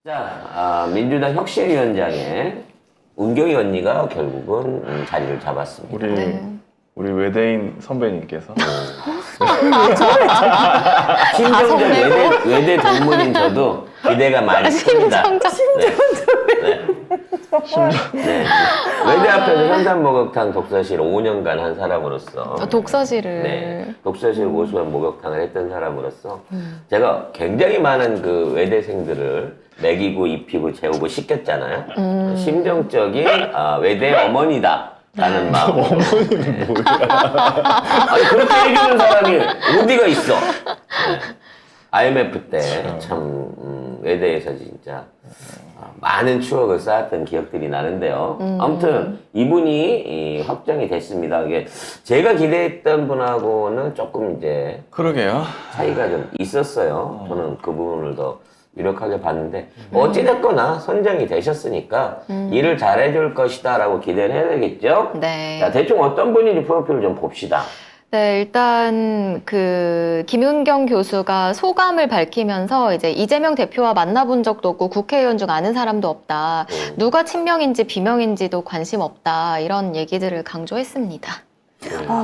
자, 민주당 혁신위원장에 은경이 언니가 결국은 자리를 잡았습니다. 우리 외대인 선배님께서 심정전 외대 동문인 저도 기대가 많이 큽니다. 네. 외대 앞에서 현산목욕탕 독서실 5년간 한 사람으로서 독서실을 독서실 고수한 목욕탕을 했던 사람으로서 제가 굉장히 많은 그 외대생들을 먹이고 입히고 재우고 씻겼잖아요. 심정적인 외대 어머니다. 라는 마음. 어머니는 뭐야? 아니, 그렇게 해주는 사람이 어디가 있어? IMF 때 참, 외대에서 진짜 많은 추억을 쌓았던 기억들이 나는데요. 아무튼 이분이 확정이 됐습니다. 이게 제가 기대했던 분하고는 조금 이제 그러게요. 차이가 좀 있었어요. 저는 그 부분을 더 유력하게 봤는데 어찌됐거나 선정이 되셨으니까 일을 잘해줄 것이다 라고 기대를 해야 되겠죠? 네. 자, 대충 어떤 분인지 프로필을 좀 봅시다. 네, 일단 김은경 교수가 소감을 밝히면서 이제 이재명 대표와 만나본 적도 없고 국회의원 중 아는 사람도 없다. 누가 친명인지 비명인지도 관심 없다. 이런 얘기들을 강조했습니다.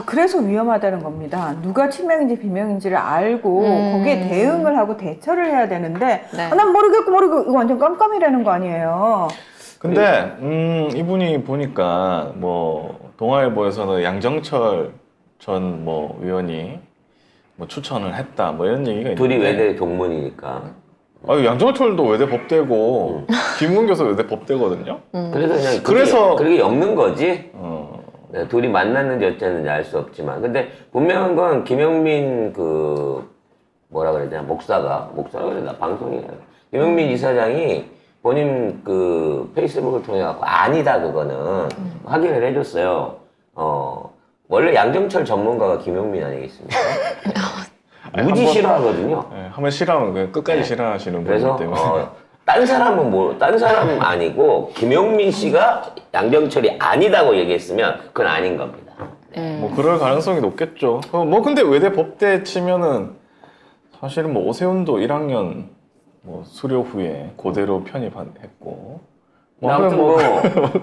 그래서 위험하다는 겁니다. 누가 친명인지 비명인지를 알고 거기에 대응을 하고 대처를 해야 되는데 네. 난 모르겠고 이거 완전 깜깜이라는 거 아니에요. 근데 이분이 보니까 뭐 동아일보에서는 양정철 전 뭐 의원이 뭐 추천을 했다 뭐 이런 얘기가 있는데 둘이 외대 동문이니까. 양정철도 외대 법대고 김웅 교수 외대 법대거든요. 그래서 그냥 그래서- 그렇게 엮는 거지. 네, 둘이 만났는지 어쨌는지 알 수 없지만. 근데 분명한 건 김영민 뭐라 그래야 되나, 목사라 그래야 되나, 방송이라. 김영민 이사장이 본인 페이스북을 통해 갖고 아니다, 그거는 확인을 해줬어요. 원래 양정철 전문가가 김영민 아니겠습니까? 무지 싫어하거든요. 네, 한번 싫어하면 그냥 끝까지 싫어하시는 그래서 분이기 때문에 딴 사람은 아니고 김용민 씨가 양정철이 아니다고 얘기했으면 그건 아닌 겁니다. 뭐 그럴 가능성이 높겠죠. 뭐 근데 외대 법대 치면은 사실은 뭐 오세훈도 1학년 뭐 수료 후에 그대로 편입했고 아무튼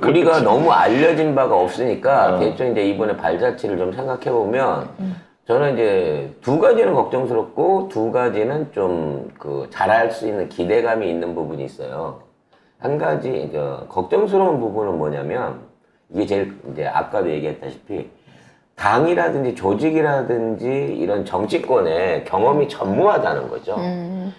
우리가 너무 알려진 바가 없으니까 대충 이제 이번에 발자취를 좀 생각해 보면 저는 이제 두 가지는 걱정스럽고 두 가지는 좀 잘할 수 있는 기대감이 있는 부분이 있어요. 한 가지 이제 걱정스러운 부분은 뭐냐면 이게 제일 이제 아까도 얘기했다시피 당이라든지 조직이라든지 이런 정치권에 경험이 전무하다는 거죠.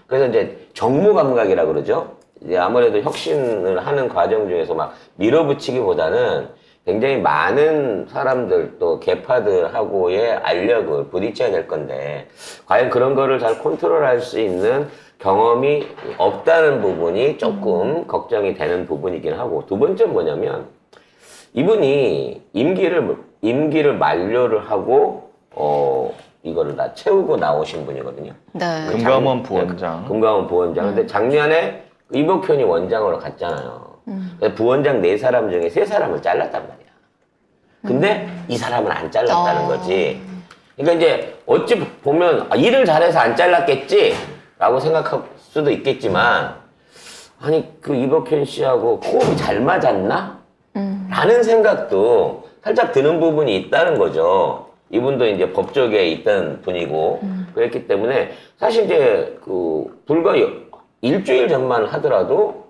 그래서 이제 정무 감각이라 그러죠. 이제 아무래도 혁신을 하는 과정 중에서 막 밀어붙이기보다는 굉장히 많은 사람들 또 계파들하고의 알력을 부딪혀야 될 건데 과연 그런 거를 잘 컨트롤할 수 있는 경험이 없다는 부분이 조금 걱정이 되는 부분이긴 하고, 두 번째는 뭐냐면 이분이 임기를 만료를 하고 이거를 다 채우고 나오신 분이거든요. 네. 금감원 부원장. 금감원 부원장. 근데 작년에 이복현이 원장으로 갔잖아요. 부원장 4사람 중에 3사람을 잘랐단 말이야. 근데 이 사람은 안 잘랐다는 거지. 그러니까 이제 어찌 보면 일을 잘해서 안 잘랐겠지 라고 생각할 수도 있겠지만, 아니 이복현 씨하고 호흡이 잘 맞았나? 라는 생각도 살짝 드는 부분이 있다는 거죠. 이분도 이제 법조계에 있던 분이고 그랬기 때문에 사실 이제 불과 일주일 전만 하더라도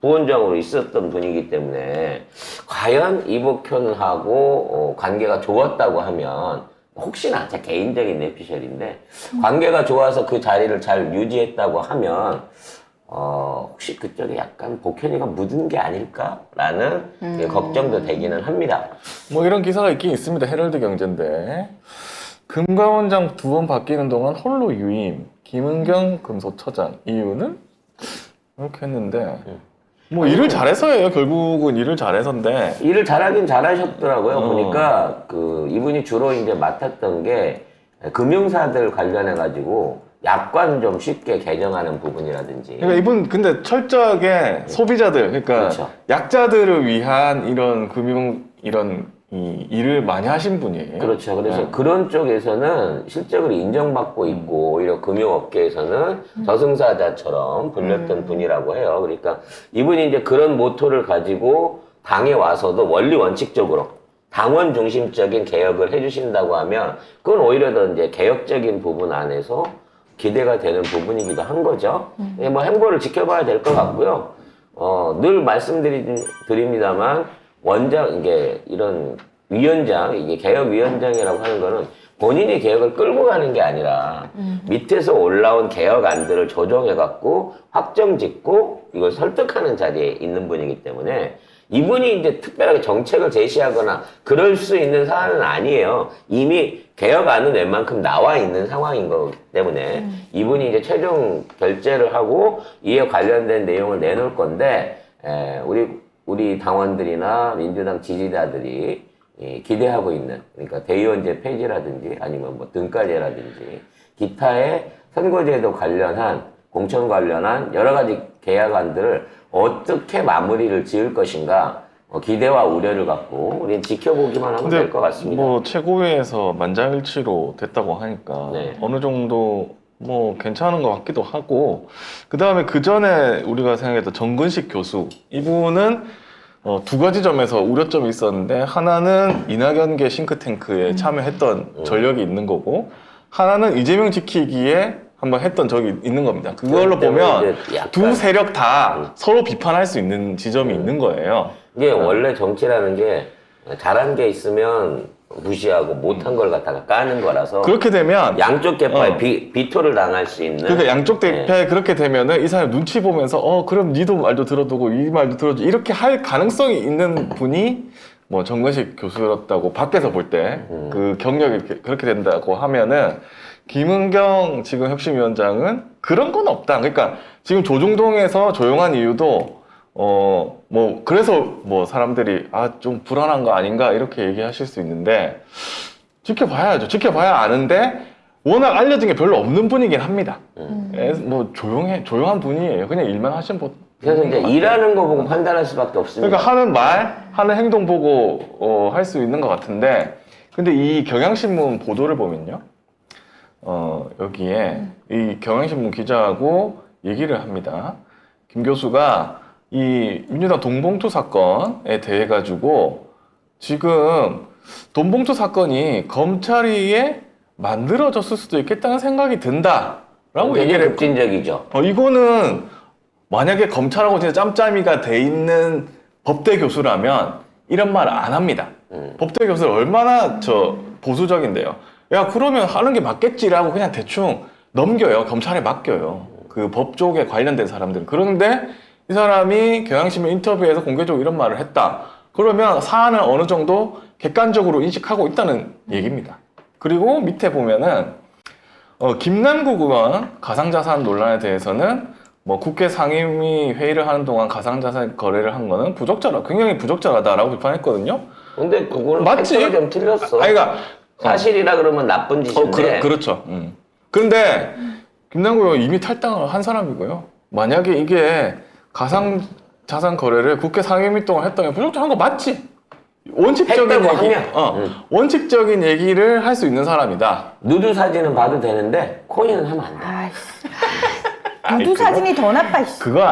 부원장으로 있었던 분이기 때문에 과연 이복현하고 관계가 좋았다고 하면, 혹시나 제 개인적인 내피셜인데 관계가 좋아서 그 자리를 잘 유지했다고 하면 혹시 그쪽에 약간 복현이가 묻은 게 아닐까라는 걱정도 되기는 합니다. 뭐 이런 기사가 있긴 있습니다. 헤럴드 경제인데 금감원장 2번 바뀌는 동안 홀로 유임, 김은경 금소처장. 이유는? 이렇게 했는데 뭐 일을 잘해서예요. 결국은 일을 잘해서인데 일을 잘하긴 잘하셨더라고요. 보니까 이분이 주로 이제 맡았던 게 금융사들 관련해 가지고 약관 좀 쉽게 개정하는 부분이라든지. 그러니까 이분 근데 철저하게 소비자들, 그러니까 그렇죠. 약자들을 위한 이런 금융 이런 이 일을 많이 하신 분이에요. 그렇죠. 그래서 네. 그런 쪽에서는 실적으로 인정받고 있고 오히려 금융업계에서는 저승사자처럼 불렸던 분이라고 해요. 그러니까 이분이 이제 그런 모토를 가지고 당에 와서도 원리 원칙적으로 당원 중심적인 개혁을 해주신다고 하면 그건 오히려 더 이제 개혁적인 부분 안에서 기대가 되는 부분이기도 한 거죠. 뭐 행보를 지켜봐야 될 것 같고요. 늘 말씀드립니다만 이게 이런 위원장, 이게 개혁위원장이라고 하는 거는 본인이 개혁을 끌고 가는 게 아니라 밑에서 올라온 개혁안들을 조정해갖고 확정 짓고 이걸 설득하는 자리에 있는 분이기 때문에 이분이 이제 특별하게 정책을 제시하거나 그럴 수 있는 사안은 아니에요. 이미 개혁안은 웬만큼 나와 있는 상황인 거기 때문에 이분이 이제 최종 결재를 하고 이에 관련된 내용을 내놓을 건데 우리 당원들이나 민주당 지지자들이 기대하고 있는 그러니까 대의원제 폐지라든지 아니면 뭐 등가제라든지 기타의 선거제도 관련한 공천 관련한 여러 가지 개혁안들을 어떻게 마무리를 지을 것인가 기대와 우려를 갖고 우리는 지켜보기만 하면 될 것 같습니다. 뭐 최고위에서 만장일치로 됐다고 하니까 네. 어느 정도 뭐 괜찮은 것 같기도 하고 그 다음에 그 전에 우리가 생각했던 정근식 교수 이분은 두 가지 점에서 우려점이 있었는데 하나는 이낙연계 싱크탱크에 참여했던 전력이 있는 거고 하나는 이재명 지키기에 한번 했던 적이 있는 겁니다. 그걸로 보면 두 세력 다 서로 비판할 수 있는 지점이 있는 거예요. 이게 원래 정치라는 게 잘한 게 있으면 무시하고 못한 걸 갖다가 까는 거라서 그렇게 되면 양쪽 개파에 비토를 당할 수 있는 그러니까 양쪽 대표에 그렇게 되면은 이 사람 눈치 보면서 그럼 니도 말도 들어두고 이 말도 들어줘 이렇게 할 가능성이 있는 분이 뭐 정근식 교수였다고 밖에서 볼 때 그 경력이 그렇게 된다고 하면은 김은경 지금 혁신위원장은 그런 건 없다. 그러니까 지금 조중동에서 조용한 이유도 뭐 그래서 뭐 사람들이 좀 불안한 거 아닌가 이렇게 얘기하실 수 있는데 지켜봐야죠. 지켜봐야 아는데 워낙 알려진 게 별로 없는 분이긴 합니다. 뭐 조용한 분이에요. 그냥 일만 하신 분. 그래서 이제 일하는 거 보고 판단할 수밖에 없습니다. 그러니까 하는 말, 하는 행동 보고 할 수 있는 것 같은데 근데 이 경향신문 보도를 보면요. 여기에 이 경향신문 기자하고 얘기를 합니다. 김 교수가 이 민주당 돈봉투 사건에 대해 가지고 지금 돈봉투 사건이 검찰에 만들어졌을 수도 있겠다는 생각이 든다라고 얘기를 했고 급진적이죠. 이거는 만약에 검찰하고 진짜 짬짬이가 돼 있는 법대 교수라면 이런 말 안 합니다. 법대 교수는 얼마나 보수적인데요. 야 그러면 하는 게 맞겠지라고 그냥 대충 넘겨요. 검찰에 맡겨요. 그 법 쪽에 관련된 사람들은. 그런데 이 사람이 경향신문 인터뷰에서 공개적으로 이런 말을 했다. 그러면 사안을 어느 정도 객관적으로 인식하고 있다는 얘기입니다. 그리고 밑에 보면은 김남국 의원 가상자산 논란에 대해서는 뭐 국회 상임위 회의를 하는 동안 가상자산 거래를 한 거는 굉장히 부적절하다라고 비판했거든요. 근데 그거는 맞지? 팩트가 좀 틀렸어. 그러니까 사실이라 그러면 나쁜 짓인데. 그렇죠. 근데 김남국 의원 이미 탈당을 한 사람이고요. 만약에 이게 가상자산 거래를 국회 상임위 동안 했다면 부적절한 거 맞지? 원칙적인 얘기, 원칙적인 얘기를 할 수 있는 사람이다. 누드 사진은 봐도 되는데 코인은 하면 안 돼. 아이씨. 누드 사진이 더 나빠. 그거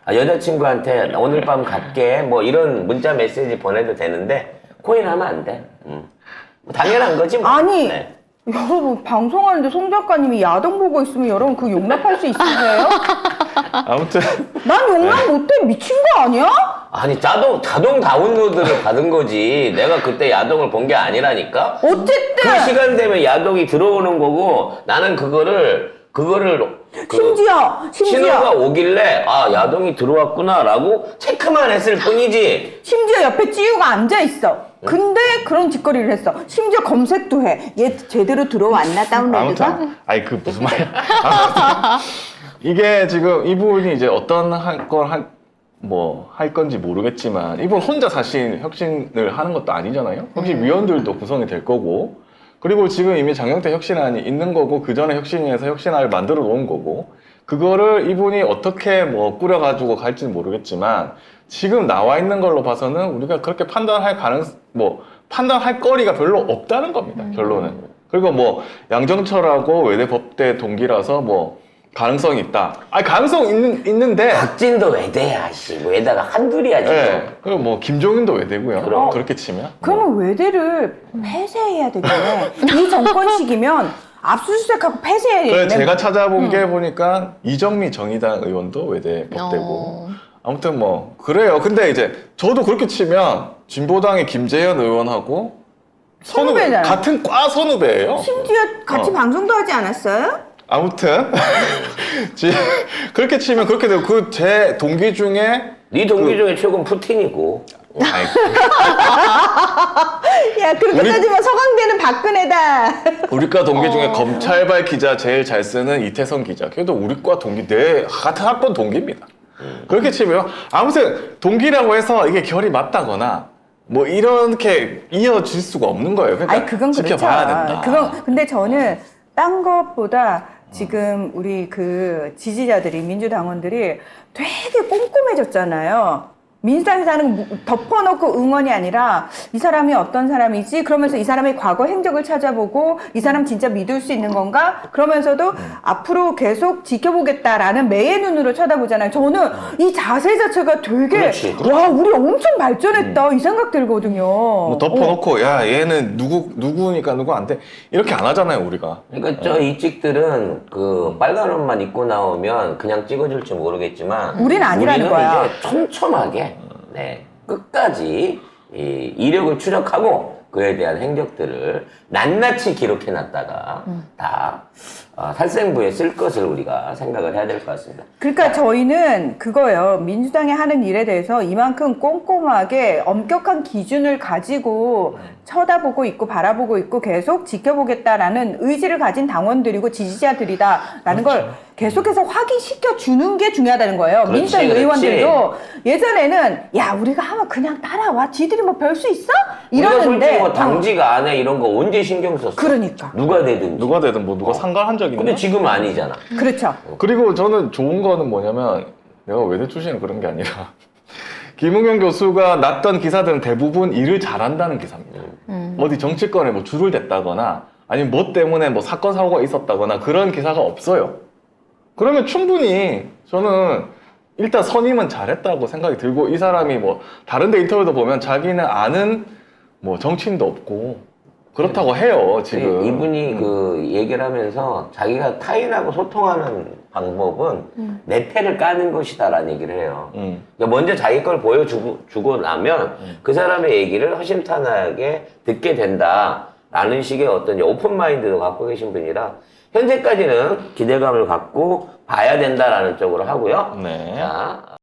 여자친구한테 오늘 밤 갈게 뭐 이런 문자 메시지 보내도 되는데 코인 하면 안 돼. 뭐 당연한 거지 뭐. 아니 네. 여러분 방송하는데 송 작가님이 야동 보고 있으면 여러분 그 용납할 수 있으세요? 아무튼 난 용납 못해. 미친 거 아니야? 아니 자동 다운로드를 받은 거지. 내가 그때 야동을 본 게 아니라니까. 어쨌든 그 시간 되면 야동이 들어오는 거고 나는 그거를 심지어 신호가 오길래 야동이 들어왔구나라고 체크만 했을 뿐이지. 심지어 옆에 찌우가 앉아 있어. 근데 그런 짓거리를 했어. 심지어 검색도 해. 얘 제대로 들어왔나 다운로드가? 아무튼 그 무슨 말이야? 이게 지금 이분이 이제 어떤 할 건지 모르겠지만 이분 혼자 사실 혁신을 하는 것도 아니잖아요. 혁신위원들도 구성이 될 거고 그리고 지금 이미 장경태 혁신안이 있는 거고 그 전에 혁신위에서 혁신안을 만들어 놓은 거고 그거를 이분이 어떻게 꾸려가지고 갈지는 모르겠지만 지금 나와 있는 걸로 봐서는 우리가 그렇게 판단할 판단할 거리가 별로 없다는 겁니다. 결론은. 그리고 뭐 양정철하고 외대 법대 동기라서 뭐 가능성이 있다. 아니 가능성 있는데. 박진도 외대야, 씨. 뭐 외다가 한둘이야 지금. 네. 그리고 뭐 김종인도 외대고요. 그럼. 그렇게 치면. 그러면 외대를 폐쇄해야 되겠네. 이 정권식이면 압수수색하고 폐쇄해야 그래서 되겠네. 제가 찾아본 게 보니까 이정미 정의당 의원도 외대 법대고. 어. 아무튼 뭐 그래요. 근데 이제 저도 그렇게 치면 진보당의 김재현 의원하고 선후배 선후배잖아요. 같은 과 선후배예요. 심지어 같이 어. 방송도 하지 않았어요? 아무튼 그렇게 치면 그렇게 되고 그 제 동기 중에 네 동기 중에 최고는 푸틴이고. 아이, 야, 그렇게 우리- 따지면 서강대는 박근혜다. 우리과 동기 중에 검찰발 기자 제일 잘 쓰는 이태성 기자. 걔도 우리과 동기 내 같은 학번 동기입니다. 그렇게 치면 아무튼 동기라고 해서 이게 결이 맞다거나 뭐 이렇게 이어질 수가 없는 거예요. 그러니까 아니, 그건 그렇죠. 지켜봐야 된다. 그건, 근데 저는 딴 것보다 지금 우리 그 지지자들이, 민주당원들이 되게 꼼꼼해졌잖아요. 민주당에서 하는 덮어놓고 응원이 아니라 이 사람이 어떤 사람이지? 그러면서 이 사람의 과거 행적을 찾아보고 이 사람 진짜 믿을 수 있는 건가? 그러면서도 앞으로 계속 지켜보겠다라는 매의 눈으로 쳐다보잖아요. 저는 이 자세 자체가 되게 그렇지. 와, 우리 엄청 발전했다 이 생각 들거든요. 뭐 덮어놓고 야 얘는 누구니까 누구 안 돼. 이렇게 안 하잖아요 우리가. 그러니까 저 이찍들은 그 빨간 옷만 입고 나오면 그냥 찍어줄지 모르겠지만 우리는 아니라는 우리는 거야. 이제 촘촘하게 네, 끝까지 이 이력을 추적하고 그에 대한 행적들을 낱낱이 기록해놨다가 다 살생부에 쓸 것을 우리가 생각을 해야 될 것 같습니다. 그러니까 저희는 그거예요. 민주당이 하는 일에 대해서 이만큼 꼼꼼하게 엄격한 기준을 가지고 쳐다보고 있고 바라보고 있고 계속 지켜보겠다라는 의지를 가진 당원들이고 지지자들이다라는 걸 계속해서 확인시켜 주는 게 중요하다는 거예요. 그렇지, 민주당 그렇지. 의원들도 예전에는 야 우리가 하면 그냥 따라와. 지들이 뭐 별 수 있어? 우리가 솔직히 이러는데 뭐 당직 안에 이런 거 언제 신경 썼어? 그러니까. 누가 되든지. 누가 되든 뭐 누가 상관한 적이 근데 있나? 지금 아니잖아. 그렇죠. 그리고 저는 좋은 거는 뭐냐면 내가 외대 출신은 그런 게 아니라 김웅현 교수가 났던 기사들은 대부분 일을 잘한다는 기사입니다. 어디 정치권에 뭐 줄을 댔다거나 아니면 뭐 때문에 뭐 사건 사고가 있었다거나 그런 기사가 없어요. 그러면 충분히 저는 일단 선임은 잘했다고 생각이 들고 이 사람이 뭐 다른 데 인터뷰도 보면 자기는 아는 뭐 정치인도 없고 그렇다고 해요 지금. 이분이 그 얘기를 하면서 자기가 타인하고 소통하는 방법은 내 패를 까는 것이다라는 얘기를 해요. 그러니까 먼저 자기 걸 보여주고 나면 그 사람의 얘기를 허심탄회하게 듣게 된다라는 식의 어떤 오픈 마인드도 갖고 계신 분이라 현재까지는 기대감을 갖고 봐야 된다라는 쪽으로 하고요. 네. 자,